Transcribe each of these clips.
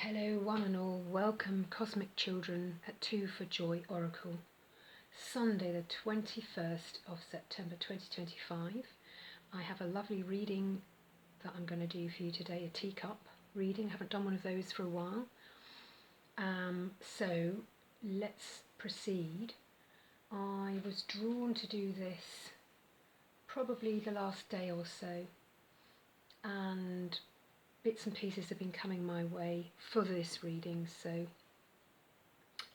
Hello one and all, welcome Cosmic Children at 2 for Joy Oracle. Sunday the 21st of September 2025. I have a lovely reading that I'm going to do for you today, a teacup reading. I haven't done one of those for a while. So let's proceed. I was drawn to do this probably the last day or so, and bits and pieces have been coming my way for this reading, so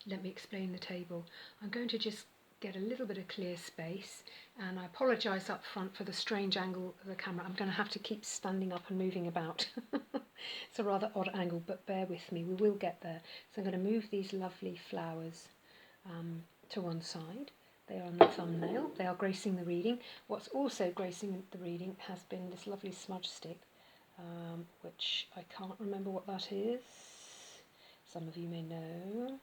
let me explain the table. I'm going to just get a little bit of clear space, and I apologise up front for the strange angle of the camera. I'm going to have to keep standing up and moving about. It's a rather odd angle, but bear with me, we will get there. So I'm going to move these lovely flowers to one side. They are on the thumbnail, they are gracing the reading. What's also gracing the reading has been this lovely smudge stick, which I can't remember what that is. Some of you may know.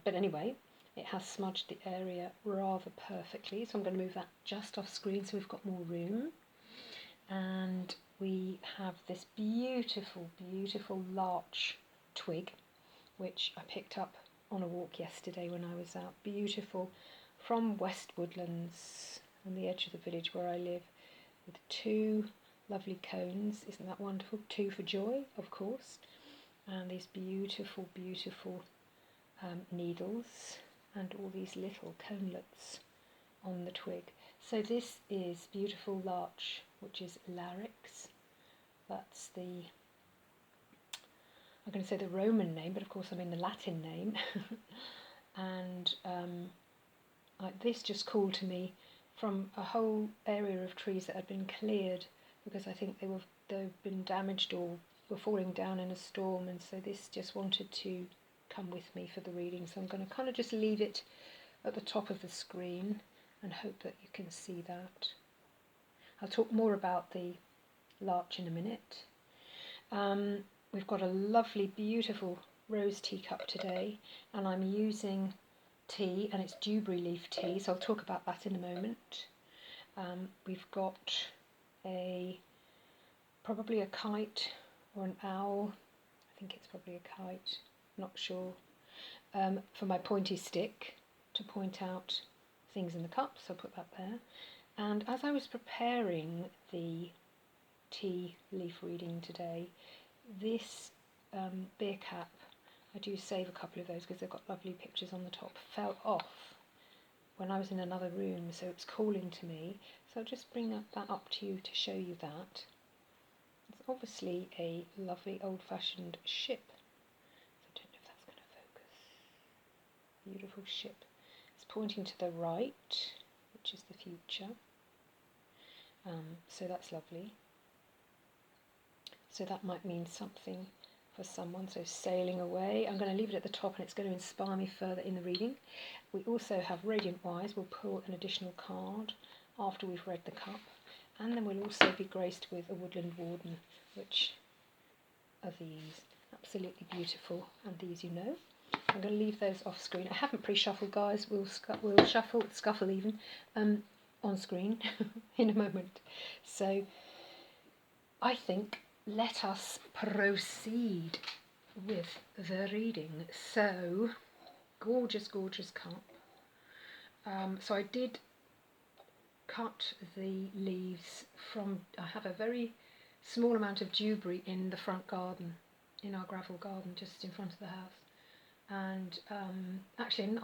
But anyway, it has smudged the area rather perfectly, so I'm going to move that just off screen so we've got more room. And we have this beautiful, beautiful larch twig, which I picked up on a walk yesterday when I was out. Beautiful, from West Woodlands, on the edge of the village where I live, with two lovely cones. Isn't that wonderful? 2 for Joy, of course. And these beautiful, beautiful needles and all these little conelets on the twig. So this is beautiful larch, which is Larix. That's the, I'm going to say the Roman name, but of course I mean the Latin name. And this just called to me from a whole area of trees that had been cleared because I think they've been damaged or were falling down in a storm, and so this just wanted to come with me for the reading. So I'm going to kind of just leave it at the top of the screen and hope that you can see that. I'll talk more about the larch in a minute. We've got a lovely, beautiful rose teacup today, and I'm using tea, and it's Dewberry Leaf tea, so I'll talk about that in a moment. We've got probably a kite or an owl. I think it's probably a kite, not sure. For my pointy stick to point out things in the cup, so I'll put that there. And as I was preparing the tea leaf reading today, this beer cap, I do save a couple of those because they've got lovely pictures on the top, fell off when I was in another room, so it's calling to me. So I'll just bring that up to you to show you that. It's obviously a lovely old-fashioned ship. I don't know if that's going to focus. Beautiful ship. It's pointing to the right, which is the future. So that's lovely. So that might mean something for someone. So sailing away. I'm going to leave it at the top, and it's going to inspire me further in the reading. We also have Radiant Wise. We'll pull an additional card after we've read the cup. And then we'll also be graced with a Woodland Warden, which are these. Absolutely beautiful. And these you know. I'm going to leave those off screen. I haven't pre-shuffled, guys. We'll scuffle even, on screen in a moment. So I think let us proceed with the reading. So, gorgeous, gorgeous cup. So I did cut the leaves from, I have a very small amount of dewberry in the front garden, in our gravel garden just in front of the house. And actually,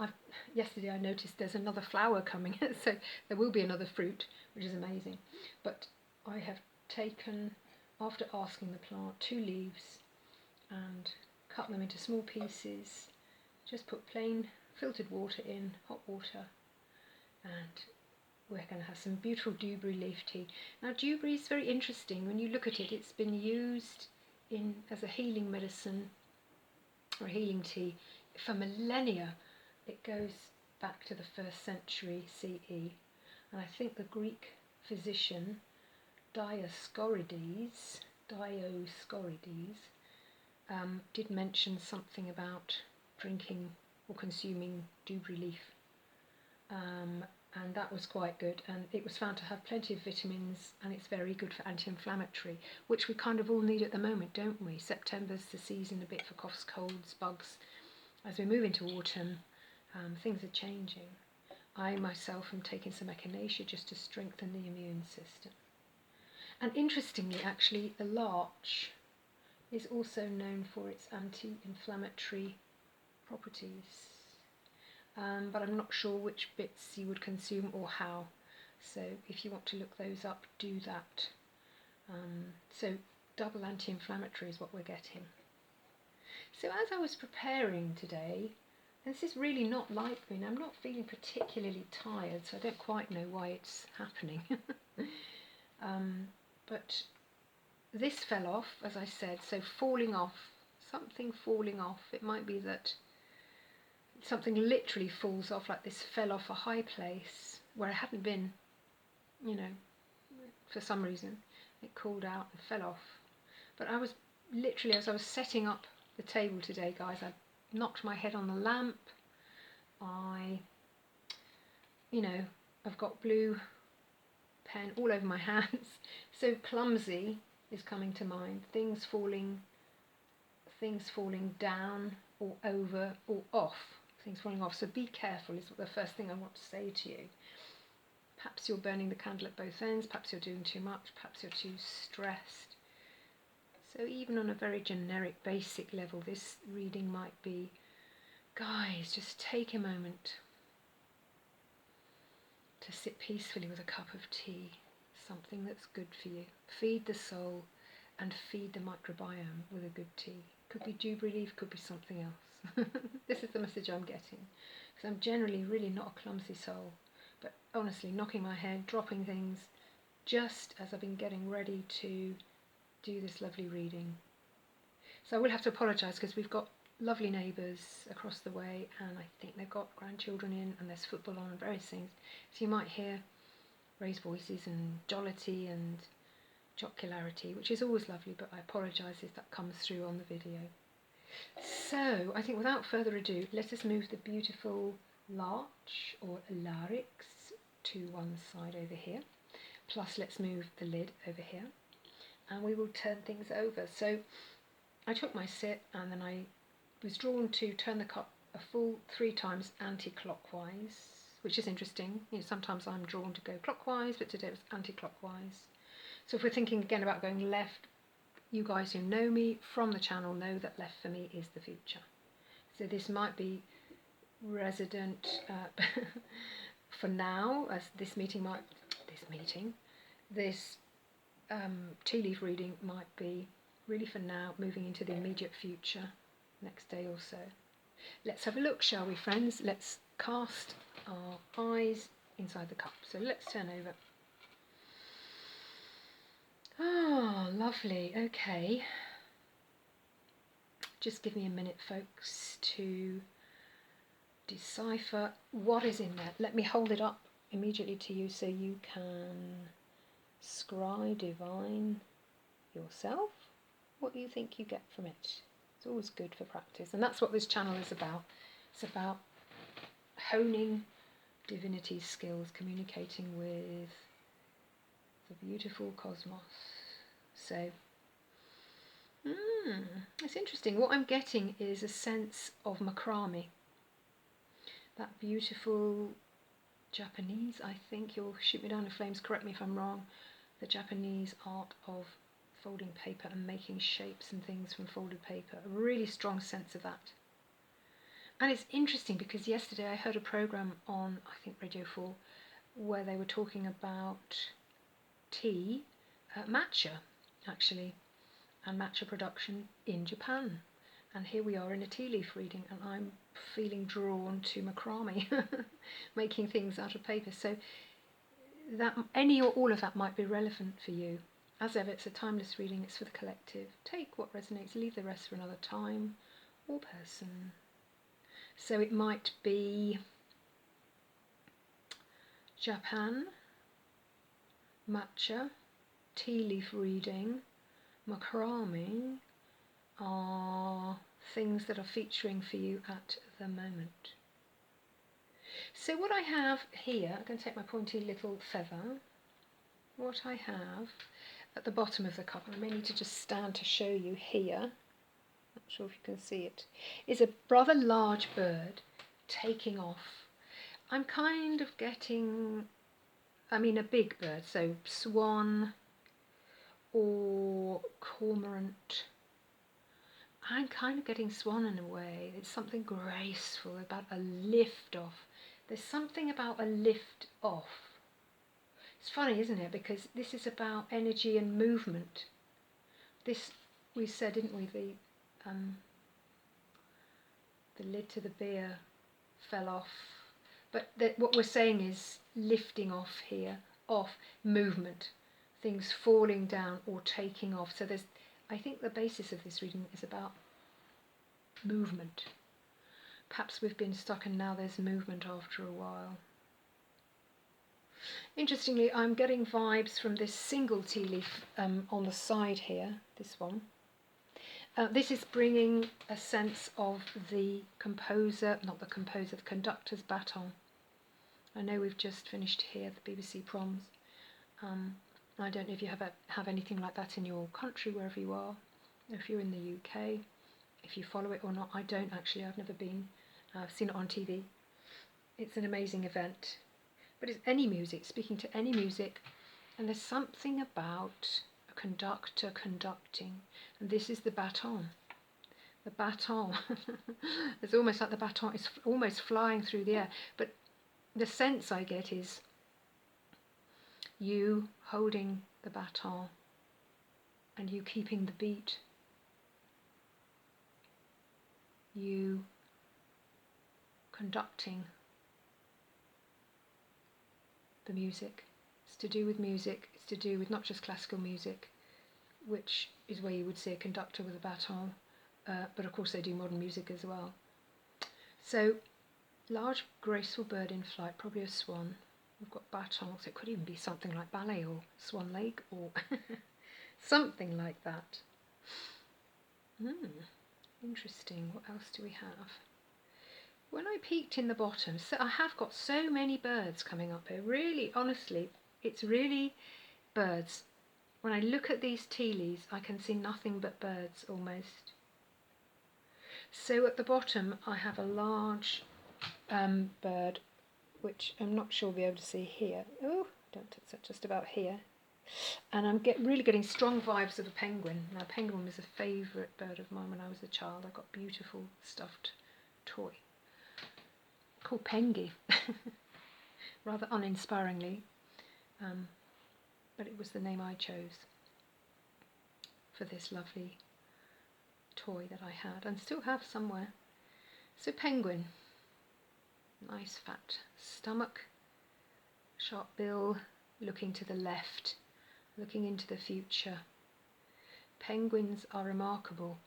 yesterday I noticed there's another flower coming, so there will be another fruit, which is amazing. But I have taken, after asking the plant, 2 leaves and cut them into small pieces, just put plain filtered water in, hot water, and we're going to have some beautiful dewberry leaf tea. Now dewberry is very interesting. When you look at it, it's been used as a healing medicine or healing tea for millennia. It goes back to the 1st century CE, and I think the Greek physician Dioscorides did mention something about drinking or consuming dewberry leaf, and that was quite good, and it was found to have plenty of vitamins, and it's very good for anti-inflammatory, which we kind of all need at the moment, don't we? September's the season a bit for coughs, colds, bugs. As we move into autumn, things are changing. I myself am taking some echinacea just to strengthen the immune system. And interestingly, actually, the larch is also known for its anti-inflammatory properties. But I'm not sure which bits you would consume or how. So if you want to look those up, do that. So double anti-inflammatory is what we're getting. So as I was preparing today, and this is really not like me, and I'm not feeling particularly tired, so I don't quite know why it's happening. But this fell off, as I said, so falling off, something falling off. It might be that something literally falls off, like this fell off a high place where it hadn't been, you know, for some reason. It called out and fell off. But I was literally, as I was setting up the table today, guys, I knocked my head on the lamp. I've got blue pen all over my hands. So clumsy is coming to mind. Things falling down or over or off. Things falling off. So be careful is the first thing I want to say to you. Perhaps you're burning the candle at both ends. Perhaps you're doing too much. Perhaps you're too stressed. So even on a very generic, basic level, this reading might be, guys, just take a moment to sit peacefully with a cup of tea, something that's good for you. Feed the soul and feed the microbiome with a good tea. Could be Dewberry Leaf, could be something else. This is the message I'm getting, because I'm generally really not a clumsy soul, but honestly knocking my head, dropping things, just as I've been getting ready to do this lovely reading. So I will have to apologise because we've got lovely neighbours across the way, and I think they've got grandchildren in, and there's football on and various things. So you might hear raised voices and jollity and jocularity, which is always lovely, but I apologise if that comes through on the video. So I think without further ado, let us move the beautiful larch or larix to one side over here. Plus let's move the lid over here, and we will turn things over. So I took my sip, and then I was drawn to turn the cup a full 3 times anti-clockwise, which is interesting. Sometimes I'm drawn to go clockwise, but today it was anti-clockwise. So if we're thinking again about going left, you guys who know me from the channel know that left for me is the future. So this might be resident for now, as this tea leaf reading might be really for now, moving into the immediate future, next day or so. Let's have a look, shall we, friends? Let's cast our eyes inside the cup. So let's turn over. Oh, lovely. Okay. Just give me a minute, folks, to decipher what is in there. Let me hold it up immediately to you so you can scry, divine yourself what you think you get from it. It's always good for practice, and that's what this channel is about. It's about honing divinity skills, communicating with the beautiful cosmos. So it's interesting. What I'm getting is a sense of macrame, that beautiful Japanese, I think, you'll shoot me down in flames, correct me if I'm wrong, the Japanese art of folding paper and making shapes and things from folded paper. A really strong sense of that. And it's interesting because yesterday I heard a program on, I think, Radio 4, where they were talking about tea, matcha actually, and matcha production in Japan. And here we are in a tea leaf reading, and I'm feeling drawn to macrame, making things out of paper. So that any or all of that might be relevant for you. As ever, it's a timeless reading, it's for the collective. Take what resonates, leave the rest for another time or person. So it might be Japan, matcha, tea leaf reading, macrame are things that are featuring for you at the moment. So what I have here, I'm going to take my pointy little feather. What I have at the bottom of the cup, and I may need to just stand to show you here, not sure if you can see it, is a rather large bird taking off. I'm kind of getting, I mean a big bird, so swan or cormorant. I'm kind of getting swan in a way. It's something graceful about a lift off. There's something about a lift off. It's funny, isn't it? Because this is about energy and movement. This, we said, didn't we, the lid to the beer fell off. But what we're saying is lifting off here, off, movement, things falling down or taking off. So there's, I think the basis of this reading is about movement. Perhaps we've been stuck and now there's movement after a while. Interestingly, I'm getting vibes from this single tea leaf on the side here, this one. This is bringing a sense of the composer, not the composer, the conductor's baton. I know we've just finished here, the BBC Proms. I don't know if you have anything like that in your country, wherever you are, if you're in the UK, if you follow it or not. I don't actually, I've never been. I've seen it on TV. It's an amazing event. But it's any music, speaking to any music, and there's something about a conductor conducting, and this is the baton. The baton, it's almost like the baton is almost flying through the air, but the sense I get is you holding the baton and you keeping the beat, you conducting the music. It's to do with music, it's to do with not just classical music, which is where you would see a conductor with a baton, but of course they do modern music as well. So, large graceful bird in flight, probably a swan. We've got batons, it could even be something like ballet or Swan Lake or something like that. Interesting, what else do we have? When I peeked in the bottom, so I have got so many birds coming up here. Really, honestly, it's really birds. When I look at these tea leaves, I can see nothing but birds almost. So at the bottom, I have a large bird, which I'm not sure we'll be able to see here. Oh, don't touch that, just about here. And I'm really getting strong vibes of a penguin. Now, a penguin was a favourite bird of mine when I was a child. I got a beautiful stuffed toy called Pengy, rather uninspiringly, but it was the name I chose for this lovely toy that I had and still have somewhere. So penguin, nice fat stomach, sharp bill, looking to the left, looking into the future. Penguins are remarkable.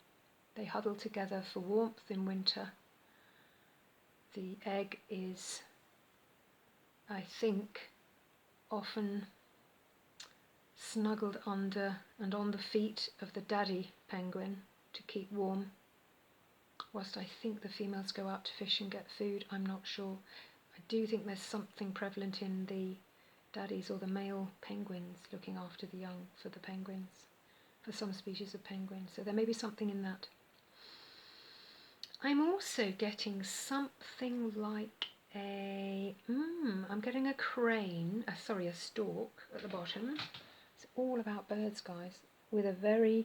They huddle together for warmth in winter. The egg is, I think, often snuggled under and on the feet of the daddy penguin to keep warm, whilst I think the females go out to fish and get food. I'm not sure. I do think there's something prevalent in the daddies or the male penguins looking after the young for the penguins, for some species of penguins. So there may be something in that. I'm also getting something like I'm getting a crane, a stork at the bottom. It's all about birds, guys, with a very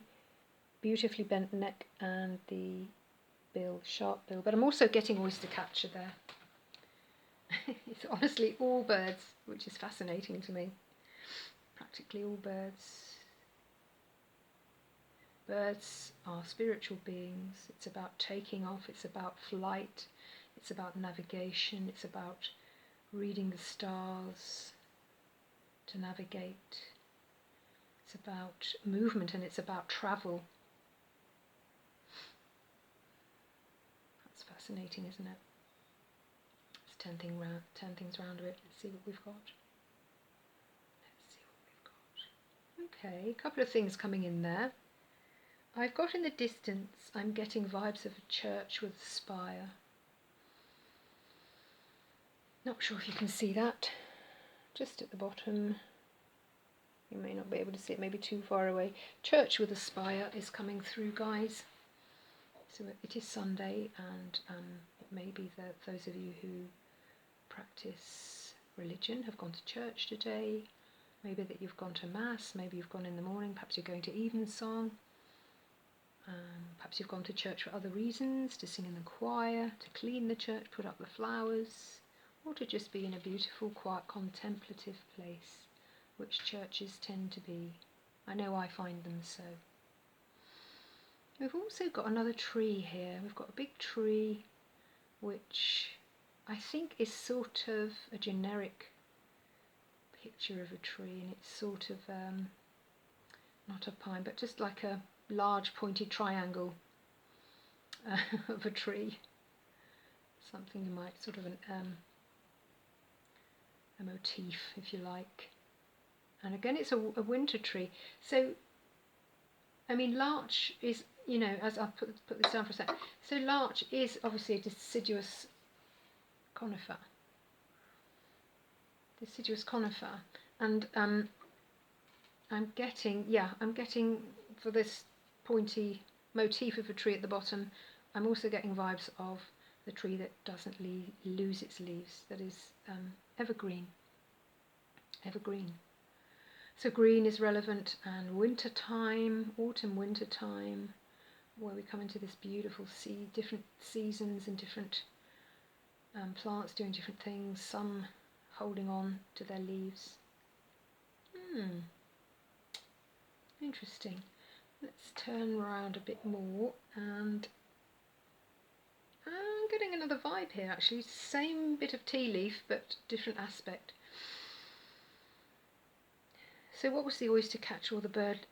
beautifully bent neck and the bill, sharp bill. But I'm also getting oyster catcher there. It's honestly all birds, which is fascinating to me. Practically all birds. Birds are spiritual beings. It's about taking off, it's about flight, it's about navigation, it's about reading the stars to navigate. It's about movement and it's about travel. That's fascinating, isn't it? Let's turn things round a bit. Let's see what we've got. Okay, a couple of things coming in there. I've got in the distance, I'm getting vibes of a church with a spire. Not sure if you can see that. Just at the bottom, you may not be able to see it, maybe too far away. Church with a spire is coming through, guys. So it is Sunday, and it may be that those of you who practice religion have gone to church today. Maybe that you've gone to Mass, maybe you've gone in the morning, perhaps you're going to evensong. Perhaps you've gone to church for other reasons, to sing in the choir, to clean the church, put up the flowers, or to just be in a beautiful, quiet, contemplative place, which churches tend to be. I know I find them so. We've also got another tree here. We've got a big tree, which I think is sort of a generic picture of a tree, and it's sort of, not a pine, but just like a large pointed triangle of a tree. Something you might sort of a motif, if you like. And again, it's a winter tree. So, I mean, larch is, you know, as I'll put this down for a second. So larch is obviously a deciduous conifer. Deciduous conifer. And I'm getting for this pointy motif of a tree at the bottom, I'm also getting vibes of the tree that doesn't lose its leaves, that is evergreen. Evergreen. So green is relevant, and winter time, autumn, winter time, where we come into this beautiful different seasons and different plants doing different things, some holding on to their leaves. Interesting. Let's turn around a bit more, and I'm getting another vibe here actually. Same bit of tea leaf, but different aspect. So what was the oyster catcher, or the bird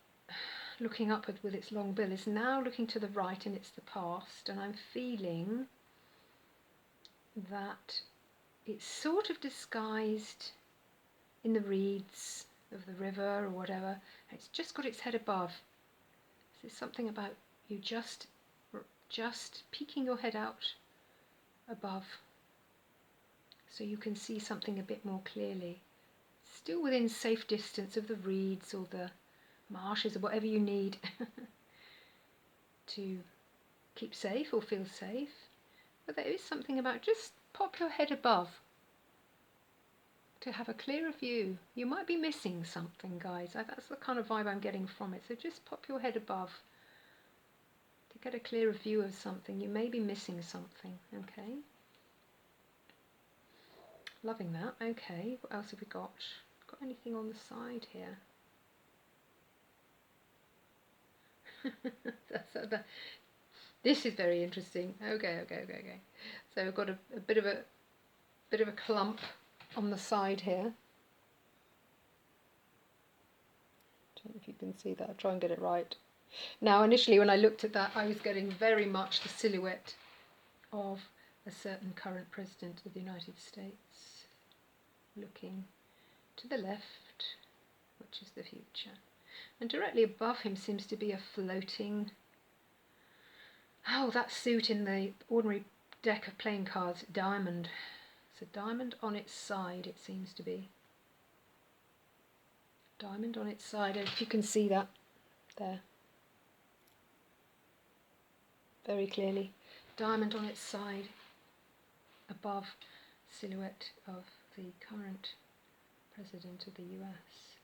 looking upward with its long bill, is now looking to the right, and it's the past, and I'm feeling that it's sort of disguised in the reeds of the river or whatever. It's just got its head above. There's something about you just peeking your head out above, so you can see something a bit more clearly. Still within safe distance of the reeds or the marshes or whatever you need to keep safe or feel safe. But there is something about just pop your head above to have a clearer view. You might be missing something, guys. That's the kind of vibe I'm getting from it. So just pop your head above to get a clearer view of something. You may be missing something, okay? Loving that. Okay, what else have we got? Got anything on the side here? This is very interesting. Okay. So we've got a bit of a clump on the side here. Don't know if you can see that. I'll try and get it right. Now, initially when I looked at that, I was getting very much the silhouette of a certain current president of the United States, looking to the left, which is the future. And directly above him seems to be a floating, that suit in the ordinary deck of playing cards, diamond. It's a diamond on its side, it seems to be. Diamond on its side, if you can see that there very clearly. Diamond on its side above silhouette of the current President of the US.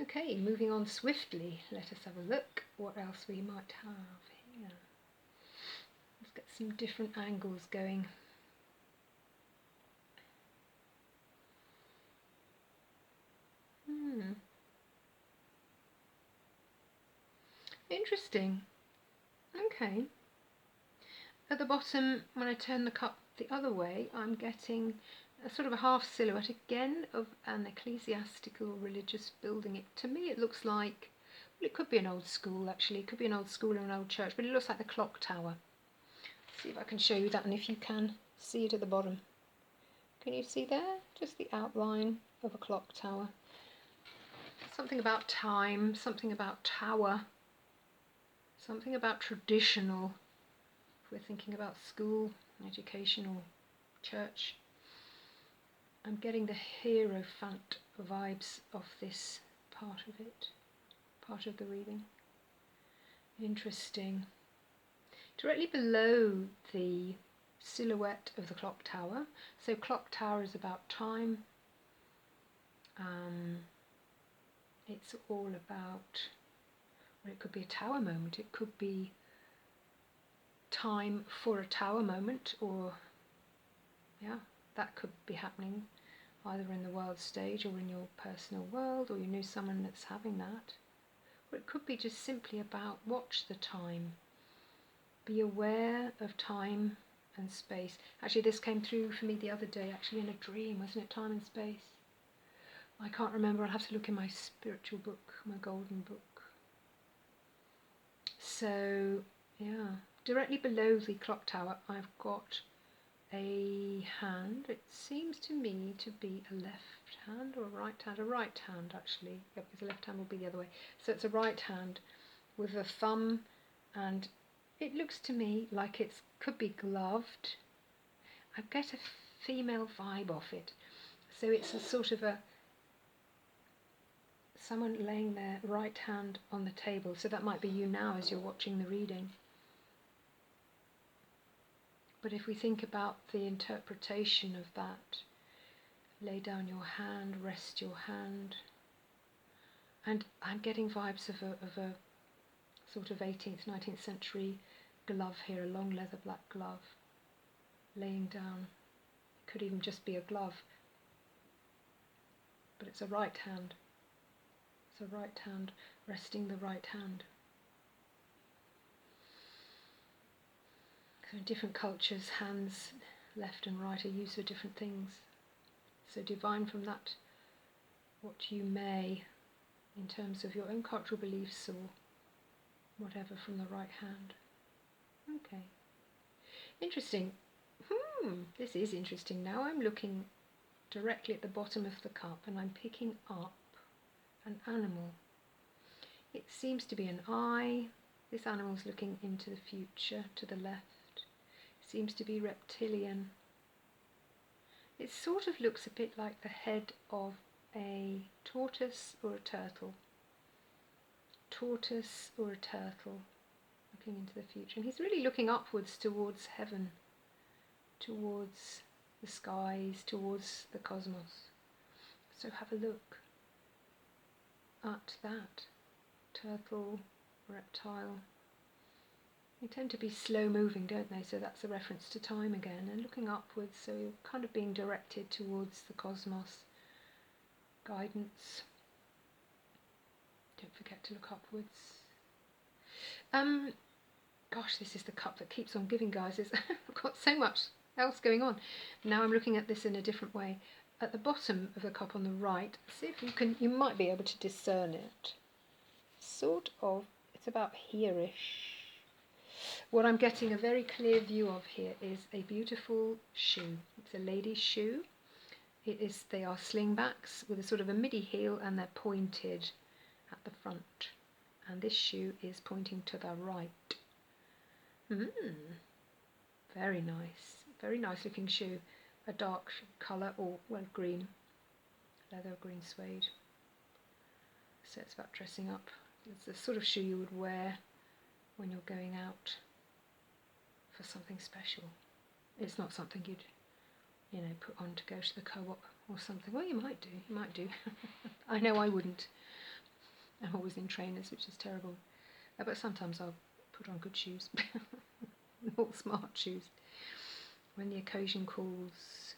Okay, moving on swiftly, let us have a look what else we might have here. Let's get some different angles going. Interesting. Okay. At the bottom, when I turn the cup the other way, I'm getting a sort of a half silhouette again of an ecclesiastical religious building. To me it looks like, well, it could be an old school actually, it could be an old school or an old church, but it looks like the clock tower. Let's see if I can show you that, and if you can see it at the bottom. Can you see there? Just the outline of a clock tower. Something about time, something about tower, something about traditional, if we're thinking about school, education or church. I'm getting the Hierophant vibes of this part of it, part of the reading. Interesting. Directly below the silhouette of the clock tower, so clock tower is about time. It's all about, well, it could be a tower moment, it could be time for a tower moment, or yeah, that could be happening either in the world stage or in your personal world, or you knew someone that's having that. Or it could be just simply about watch the time, be aware of time and space. Actually, this came through for me the other day, actually in a dream, wasn't it? Time and space. I can't remember, I'll have to look in my spiritual book, my golden book. So, yeah, directly below the clock tower I've got a hand. It seems to me to be a left hand or a right hand. A right hand, actually. Yeah, because the left hand will be the other way. So it's a right hand with a thumb, and it looks to me like it could be gloved. I get a female vibe off it. So it's a sort of a someone laying their right hand on the table. So that might be you now as you're watching the reading. But if we think about the interpretation of that, lay down your hand, rest your hand. And I'm getting vibes of a sort of 18th, 19th century glove here, a long leather black glove, laying down. It could even just be a glove, but it's a right hand. It's a right hand, resting the right hand. So in different cultures, hands left and right are used for different things. So divine from that, what you may, in terms of your own cultural beliefs or whatever, from the right hand. Okay. Interesting. This is interesting. Now I'm looking directly at the bottom of the cup and I'm picking up an animal. It seems to be an eye. This animal's looking into the future, to the left. It seems to be reptilian. It sort of looks a bit like the head of a tortoise or a turtle. Tortoise or a turtle looking into the future. And he's really looking upwards towards heaven, towards the skies, towards the cosmos. So have a look at that. Turtle, reptile. They tend to be slow moving, don't they? So that's a reference to time again. And looking upwards, so you're kind of being directed towards the cosmos. Guidance. Don't forget to look upwards. Gosh, this is the cup that keeps on giving, guys. I've got so much else going on. Now I'm looking at this in a different way. At the bottom of the cup on the right, see if you might be able to discern it. Sort of, it's about here-ish. What I'm getting a very clear view of here is a beautiful shoe. It's a lady's shoe. They are slingbacks with a sort of a midi heel, and they're pointed at the front. And this shoe is pointing to the right. Very nice looking shoe. A dark colour, or well, green, leather, green suede. So it's about dressing up. It's the sort of shoe you would wear when you're going out for something special. It's not something you'd, put on to go to the co-op or something. Well, you might do. I know I wouldn't. I'm always in trainers, which is terrible. But sometimes I'll put on good shoes. All smart shoes. When the occasion calls.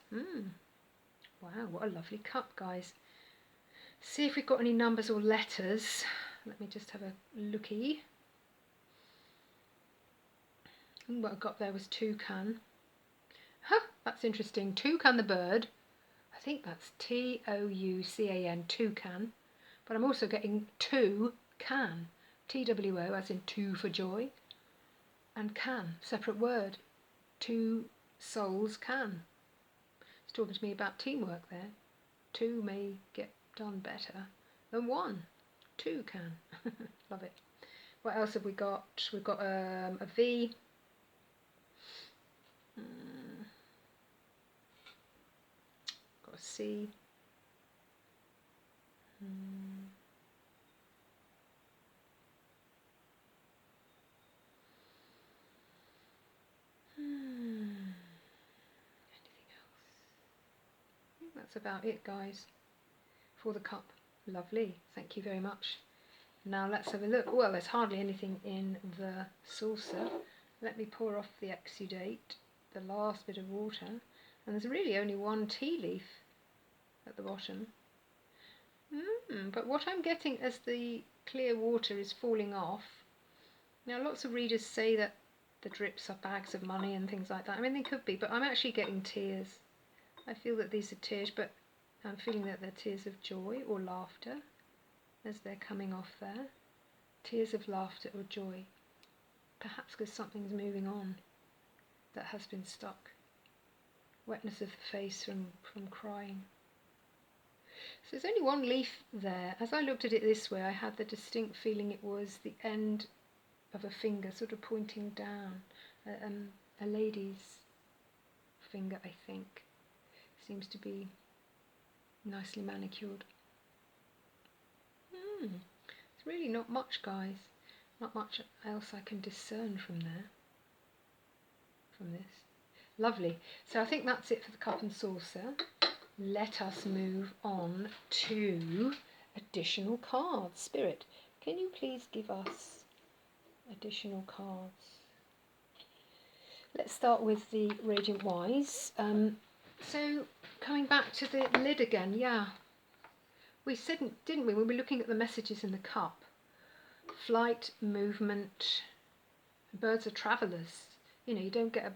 Wow, what a lovely cup, guys. See if we've got any numbers or letters. Let me just have a looky. What I got there was toucan. That's interesting. Toucan the bird. I think that's Toucan, toucan. But I'm also getting two can. TWO, as in two for joy. And can, separate word. Two souls can. It's talking to me about teamwork there. Two may get done better than one. Two can. Love it. What else have we got? We've got a V. Got a see. Anything else? I think that's about it, guys, for the cup. Lovely, thank you very much. Now let's have a look. Well, there's hardly anything in the saucer. Let me pour off the exudate, the last bit of water, and there's really only one tea leaf at the bottom. But what I'm getting as the clear water is falling off. Now, lots of readers say that the drips are bags of money and things like that. I mean, they could be, but I'm actually getting tears. I feel that these are tears, but I'm feeling that they're tears of joy or laughter as they're coming off there. Tears of laughter or joy. Perhaps because something's moving on that has been stuck. Wetness of the face from crying. So there's only one leaf there. As I looked at it this way, I had the distinct feeling it was the end of a finger sort of pointing down. A lady's finger, I think. Seems to be nicely manicured. It's really not much, guys. Not much else I can discern from there. From this. Lovely. So I think that's it for the cup and saucer. Let us move on to additional cards. Spirit, can you please give us additional cards? Let's start with the Radiant Wise. So coming back to the lid again, yeah. We said, didn't we, when we were looking at the messages in the cup? Flight, movement, birds are travellers. You know, you don't get a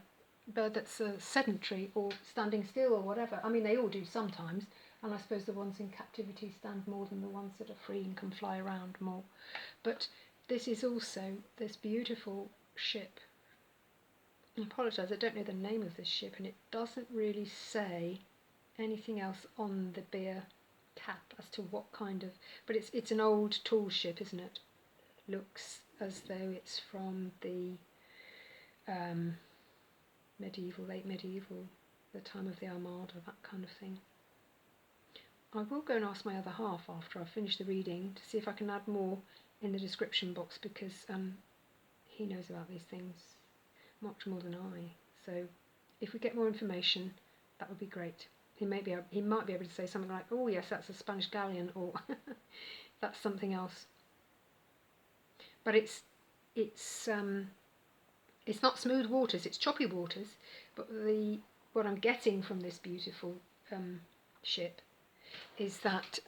bird that's sedentary or standing still or whatever. I mean, they all do sometimes, and I suppose the ones in captivity stand more than the ones that are free and can fly around more. But this is also this beautiful ship. I apologise, I don't know the name of this ship, and it doesn't really say anything else on the beer cap as to what kind of, but it's an old tall ship, isn't it? Looks as though it's from the medieval, late medieval, the time of the Armada, that kind of thing. I will go and ask my other half after I finish the reading to see if I can add more in the description box, because he knows about these things much more than I. So if we get more information, that would be great. He might be able to say something like, "Oh yes, that's a Spanish galleon," or "That's something else." But it's not smooth waters; it's choppy waters. But what I'm getting from this beautiful ship is that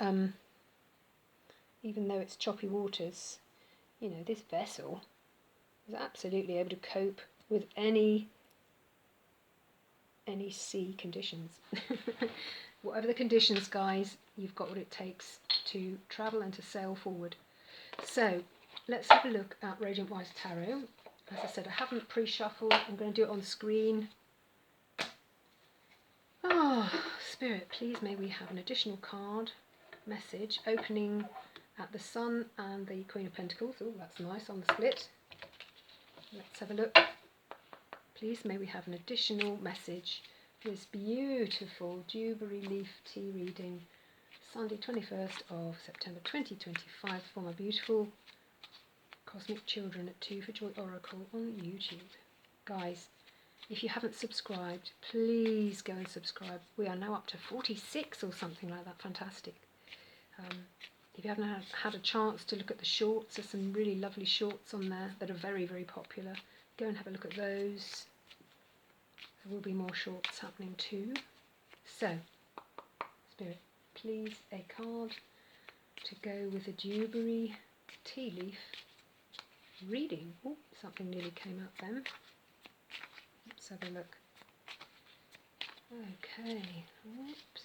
even though it's choppy waters, you know, this vessel is absolutely able to cope with any sea conditions. Whatever the conditions, guys, you've got what it takes to travel and to sail forward. So let's have a look at Radiant Wise Tarot. As I said, I haven't pre-shuffled. I'm going to do it on screen. Oh, Spirit, please may we have an additional card message opening at the Sun and the Queen of Pentacles. Oh, that's nice on the split. Let's have a look. Please may we have an additional message for this beautiful Dewberry Leaf tea reading, Sunday 21st of September 2025, for my beautiful Cosmic Children at 2 for Joy Oracle on YouTube. Guys, if you haven't subscribed, please go and subscribe. We are now up to 46 or something like that. Fantastic. If you haven't had a chance to look at the shorts, there's some really lovely shorts on there that are very, very popular. Go and have a look at those. There will be more shorts happening too. So, Spirit, please a card to go with a Dewberry tea leaf reading. Oh, something nearly came out then. Let's have a look. Okay, oops.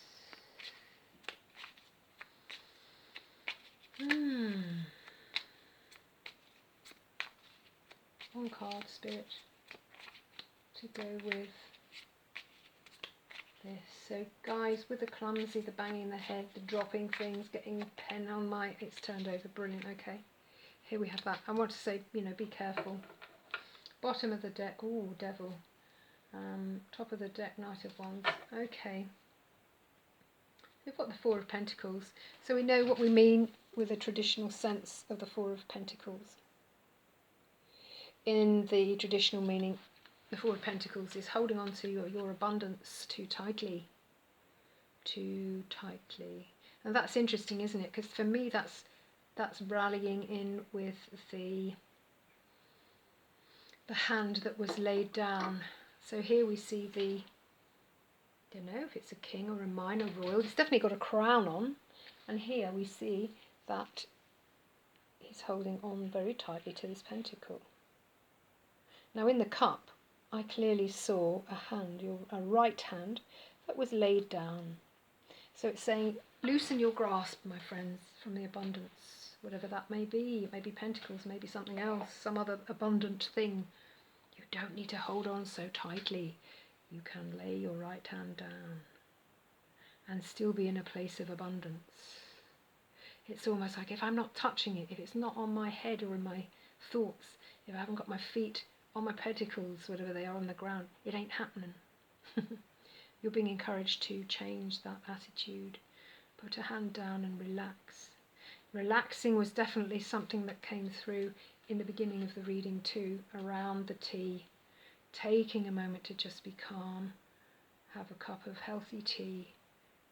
One card, Spirit, to go with this. So guys, with the clumsy, the banging the head, the dropping things, getting pen on my, it's turned over, brilliant. Okay, here we have that. I want to say, you know, be careful. Bottom of the deck, ooh, devil. Top of the deck, Knight of Wands. Okay. we've got the Four of Pentacles, so we know what we mean with a traditional sense of the Four of Pentacles. In the traditional meaning, the Four of Pentacles is holding on to your abundance too tightly. Too tightly. And that's interesting, isn't it? Because for me that's rallying in with the hand that was laid down. So here we see the, I don't know if it's a king or a minor royal. He's definitely got a crown on. And here we see that he's holding on very tightly to this pentacle. Now in the cup, I clearly saw a hand, a right hand, that was laid down. So it's saying, loosen your grasp, my friends, from the abundance, whatever that may be. It may be pentacles, maybe something else, some other abundant thing. You don't need to hold on so tightly. You can lay your right hand down and still be in a place of abundance. It's almost like if I'm not touching it, if it's not on my head or in my thoughts, if I haven't got my feet on my pentacles, whatever they are, on the ground, it ain't happening. You're being encouraged to change that attitude. Put a hand down and relax. Relaxing was definitely something that came through in the beginning of the reading too, around the tea. Taking a moment to just be calm, have a cup of healthy tea,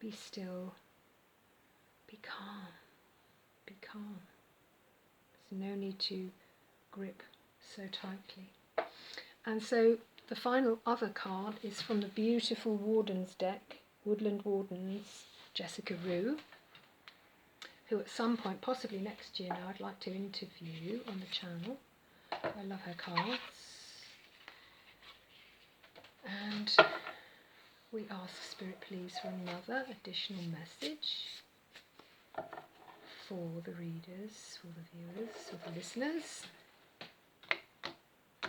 be still, be calm, be calm. There's no need to grip so tightly. And so the final other card is from the beautiful Wardens deck, Woodland Wardens, Jessica Rue, who at some point, possibly next year now, I'd like to interview on the channel. I love her cards. And we ask Spirit please for another additional message for the readers, for the viewers, for the listeners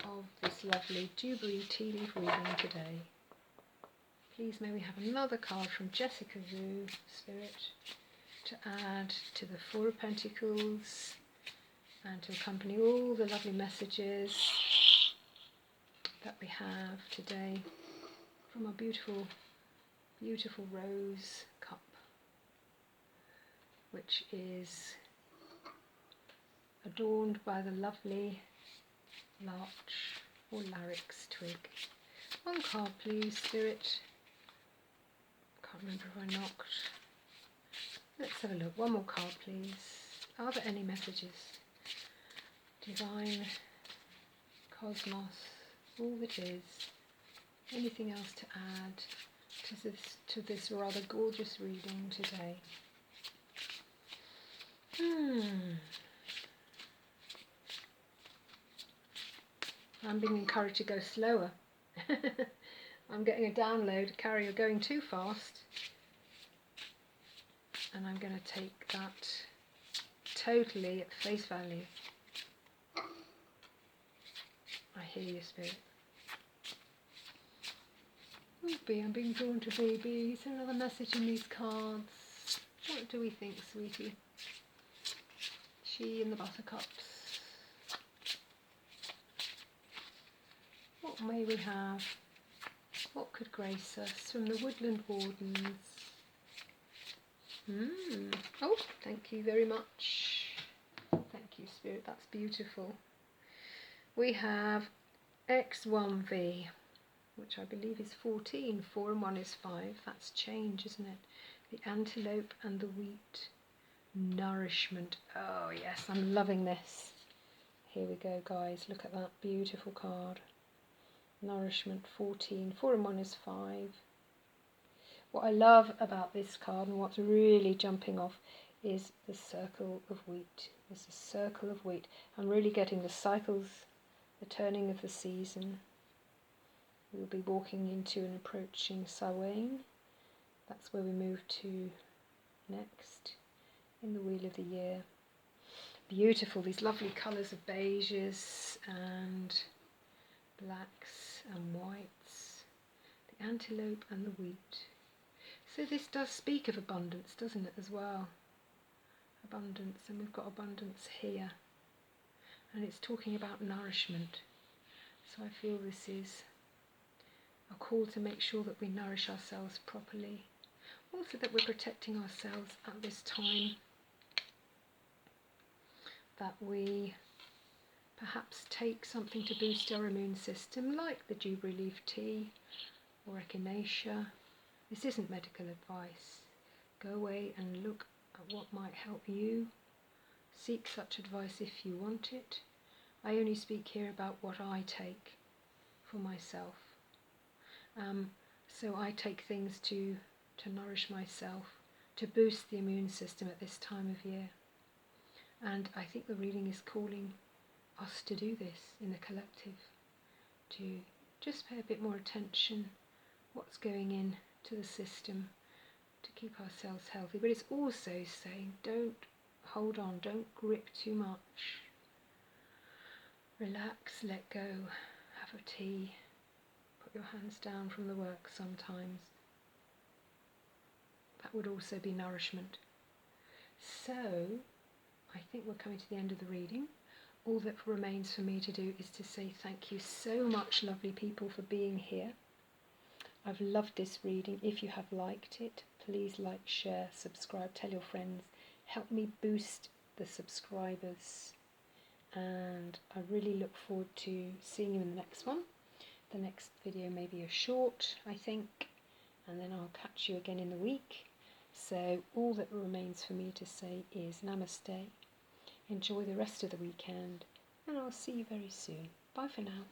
of this lovely Dewberry Tea Leaf reading today. Please may we have another card from Jessica Rue, Spirit, to add to the Four of Pentacles and to accompany all the lovely messages that we have today from our beautiful, beautiful rose cup, which is adorned by the lovely larch or larix twig. One card please, Spirit. Can't remember if I knocked. Let's have a look. One more card please. Are there any messages? Divine, Cosmos, all that is. Anything else to add to this rather gorgeous reading today? I'm being encouraged to go slower. I'm getting a download, Carrie, you're going too fast. And I'm going to take that totally at face value. I hear you, Spirit. Oh, bee, I'm being drawn to baby. Is there another message in these cards? What do we think, sweetie? She and the buttercups. What may we have? What could grace us from the Woodland Wardens? Oh, thank you very much. Thank you, Spirit. That's beautiful. We have X1V, which I believe is 14. 4 and 1 is 5. That's change, isn't it? The antelope and the wheat. Nourishment. Oh, yes, I'm loving this. Here we go, guys. Look at that beautiful card. Nourishment 14. 4 and 1 is 5. What I love about this card and what's really jumping off is the circle of wheat. There's a circle of wheat. I'm really getting the cycles, the turning of the season. We'll be walking into and approaching Samhain. That's where we move to next in the Wheel of the Year. Beautiful, these lovely colours of beiges and blacks and whites. The antelope and the wheat. So this does speak of abundance, doesn't it, as well? Abundance, and we've got abundance here. And it's talking about nourishment. So I feel this is a call to make sure that we nourish ourselves properly. also that we're protecting ourselves at this time, that we perhaps take something to boost our immune system, like the Dewberry Leaf tea or echinacea. This isn't medical advice. Go away and look at what might help you. Seek such advice if you want it. I only speak here about what I take for myself. So I take things to nourish myself, to boost the immune system at this time of year. And I think the reading is calling us to do this in the collective, to just pay a bit more attention what's going in to the system to keep ourselves healthy. But it's also saying, don't hold on, don't grip too much. Relax, let go, have a tea, put your hands down from the work sometimes. That would also be nourishment. So, I think we're coming to the end of the reading. All that remains for me to do is to say thank you so much, lovely people, for being here. I've loved this reading. If you have liked it, please like, share, subscribe, tell your friends. Help me boost the subscribers. And I really look forward to seeing you in the next one. The next video may be a short, I think, and then I'll catch you again in the week. So all that remains for me to say is namaste. Enjoy the rest of the weekend, and I'll see you very soon. Bye for now.